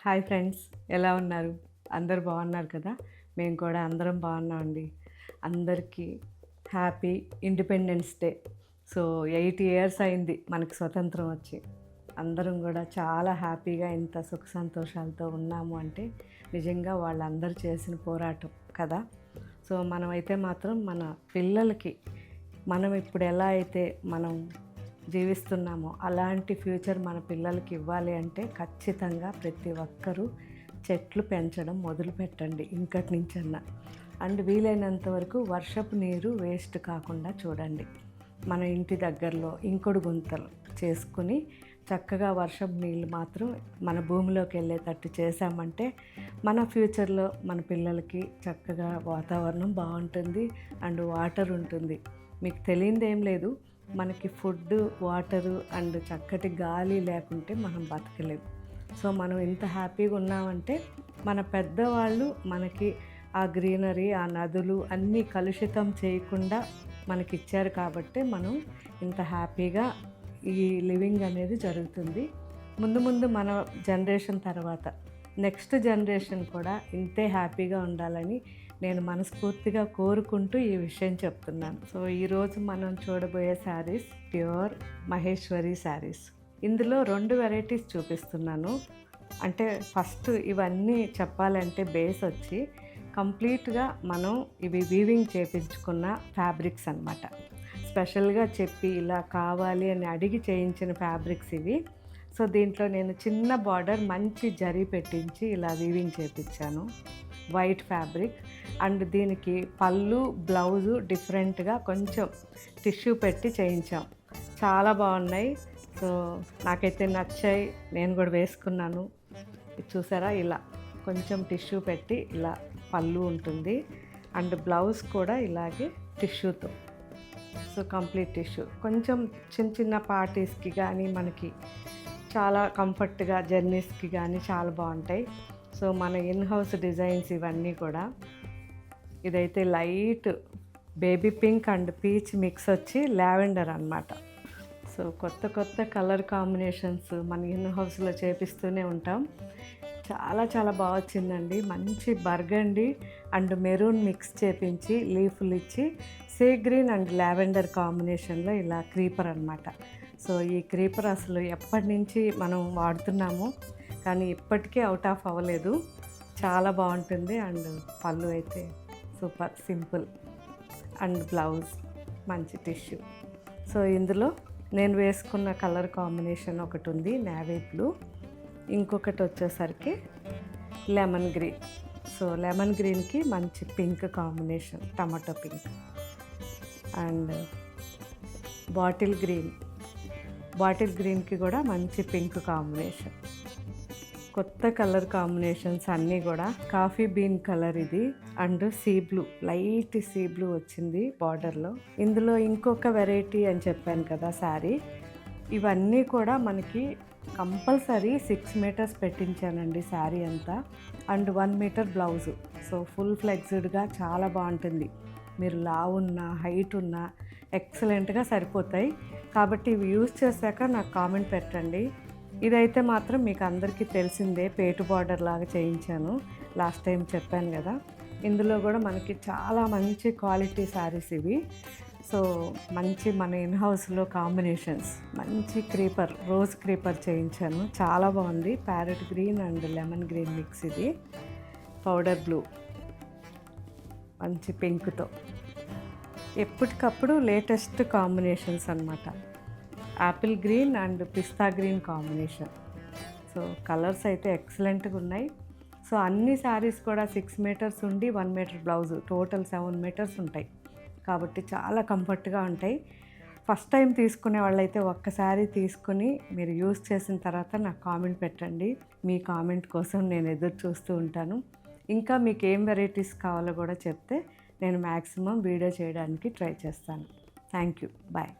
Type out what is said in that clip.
Hi friends, ఎలా ఉన్నారు? అందరూ బాగున్నారు కదా? మేము కూడా అందరం బాగున్నామండి. అందరికీ happy independence day. So 8 years అయింది మనకి స్వతంత్రం వచ్చి. అందరం కూడా చాలా హ్యాపీగా ఇంత సుఖ సంతోషాలతో ఉన్నాము అంటే నిజంగా వాళ్ళందరూ చేసిన పోరాటం కదా. సో మనమైతే మాత్రం మన పిల్లలకి మనం ఇప్పుడు ఎలా అయితే మనం జీవిస్తున్నామో అలాంటి ఫ్యూచర్ మన పిల్లలకి ఇవ్వాలి అంటే ఖచ్చితంగా ప్రతి ఒక్కరూ చెట్లు పెంచడం మొదలు పెట్టండి ఇంకటి నుంచన్నా. అండ్ వీలైనంత వరకు వర్షపు నీరు వేస్ట్ కాకుండా చూడండి. మన ఇంటి దగ్గరలో ఇంకుడు గుంతలు చేసుకుని చక్కగా వర్షపు నీళ్ళు మాత్రం మన భూమిలోకి వెళ్ళేటట్టు చేసామంటే మన ఫ్యూచర్లో మన పిల్లలకి చక్కగా వాతావరణం బాగుంటుంది అండ్ వాటర్ ఉంటుంది. మీకు తెలియదు ఏం లేదు, మనకి ఫుడ్, వాటరు అండ్ చక్కటి గాలి లేకుంటే మనం బతకలేము. సో మనం ఇంత హ్యాపీగా ఉన్నామంటే మన పెద్దవాళ్ళు మనకి ఆ గ్రీనరీ, ఆ నదులు అన్నీ కలుషితం చేయకుండా మనకి ఇచ్చారు కాబట్టి మనం ఇంత హ్యాపీగా ఈ లివింగ్ అనేది జరుగుతుంది. ముందు ముందు మన జనరేషన్ తర్వాత నెక్స్ట్ జనరేషన్ కూడా ఇంతే హ్యాపీగా ఉండాలని నేను మనస్ఫూర్తిగా కోరుకుంటూ ఈ విషయం చెప్తున్నాను. సో ఈరోజు మనం చూడబోయే శారీస్ ప్యూర్ మహేశ్వరి శారీస్. ఇందులో 2 వెరైటీస్ చూపిస్తున్నాను. అంటే ఫస్ట్ ఇవన్నీ చెప్పాలంటే బేస్ వచ్చి కంప్లీట్గా మనం ఇవి వీవింగ్ చేయించుకున్న ఫ్యాబ్రిక్స్ అన్నమాట. స్పెషల్గా చెప్పి ఇలా కావాలి అని అడిగి చేయించిన ఫ్యాబ్రిక్స్ ఇవి. సో దీంట్లో నేను చిన్న బార్డర్ మంచి జరీ పెట్టించి ఇలా వీవింగ్ చేయించాను, వైట్ ఫ్యాబ్రిక్. అండ్ దీనికి పళ్ళు, బ్లౌజు డిఫరెంట్గా కొంచెం టిష్యూ పెట్టి చేయించాం. చాలా బాగున్నాయి. సో నాకైతే నచ్చాయి, నేను కూడా వేసుకున్నాను. చూసారా, ఇలా కొంచెం టిష్యూ పెట్టి ఇలా పళ్ళు ఉంటుంది అండ్ బ్లౌజ్ కూడా ఇలాగే టిష్యూతో. సో కంప్లీట్ టిష్యూ కొంచెం చిన్న చిన్న పార్టీస్కి కానీ మనకి చాలా కంఫర్ట్గా జర్నీస్కి కానీ చాలా బాగుంటాయి. సో మన ఇన్ హౌస్ డిజైన్స్ ఇవన్నీ కూడా. ఇదైతే light baby pink and peach mix వచ్చి లావెండర్ అన్నమాట. సో కొత్త కొత్త కలర్ కాంబినేషన్స్ మన ఇన్ హౌస్లో చేపిస్తూనే ఉంటాం. చాలా చాలా బాగా వచ్చిందండి. మంచి బర్గండి అండ్ మెరూన్ మిక్స్ చేపించి లీఫ్లు ఇచ్చి సీ గ్రీన్ అండ్ లావెండర్ కాంబినేషన్లో ఇలా క్రీపర్ అన్నమాట. సో ఈ క్రీపర్ అసలు ఎప్పటి నుంచి మనం వాడుతున్నాము కానీ ఇప్పటికీ అవుట్ ఆఫ్ అవ్వలేదు. చాలా బాగుంటుంది. అండ్ పళ్ళు అయితే సూపర్ సింపుల్ అండ్ బ్లౌజ్ మంచి టిష్యూ. సో ఇందులో నేను వేసుకున్న కలర్ కాంబినేషన్ ఒకటి ఉంది, నేవీ బ్లూ. ఇంకొకటి వచ్చేసరికి లెమన్ గ్రీన్. సో లెమన్ గ్రీన్కి మంచి pink combination, tomato pink. And bottle గ్రీన్కి కూడా మంచి పింక్ కాంబినేషన్. కొత్త కలర్ కాంబినేషన్స్ అన్నీ కూడా. కాఫీ బీన్ కలర్ ఇది and sea blue, light sea blue వచ్చింది బార్డర్లో. ఇందులో ఇంకొక వెరైటీ అని చెప్పాను కదా శారీ. ఇవన్నీ కూడా మనకి కంపల్సరీ 6 మీటర్స్ పెట్టించానండి శారీ అంతా. And 1 metre blouse. So full ఫ్లెక్స్డ్గా చాలా బాగుంటుంది. మీరు లావు ఉన్నా హైట్ ఉన్నా ఎక్సలెంట్గా సరిపోతాయి. కాబట్టి ఇవి యూజ్ చేశాక నాకు కామెంట్ పెట్టండి. ఇదైతే మాత్రం మీకు అందరికీ తెలిసిందే, పేటు బార్డర్ లాగా చేయించాను, లాస్ట్ టైం చెప్పాను కదా. ఇందులో కూడా మనకి చాలా మంచి క్వాలిటీ శారీస్ ఇవి. సో మంచి మన ఇన్ హౌస్లో కాంబినేషన్స్, మంచి క్రీపర్, రోజ్ క్రీపర్ చేయించాను, చాలా బాగుంది. Parrot green and lemon green mix ఇది. పౌడర్ బ్లూ మంచి పింక్తో. ఎప్పటికప్పుడు లేటెస్ట్ కాంబినేషన్స్ అన్నమాట. Apple green and pista green combination. So colours అయితే ఎక్సలెంట్గా ఉన్నాయి. సో అన్ని శారీస్ కూడా 6 మీటర్స్ ఉండి 1 మీటర్ బ్లౌజు, టోటల్ 7 మీటర్స్ ఉంటాయి. కాబట్టి చాలా కంఫర్ట్గా ఉంటాయి. ఫస్ట్ టైం తీసుకునే వాళ్ళైతే ఒక్కసారి తీసుకుని మీరు యూజ్ చేసిన తర్వాత నాకు కామెంట్ పెట్టండి. మీ కామెంట్ కోసం నేను ఎదురు చూస్తూ ఉంటాను. ఇంకా మీకు ఏం వెరైటీస్ కావాలో కూడా చెప్తే నేను మ్యాక్సిమం వీడియో చేయడానికి ట్రై చేస్తాను. Thank you. బాయ్.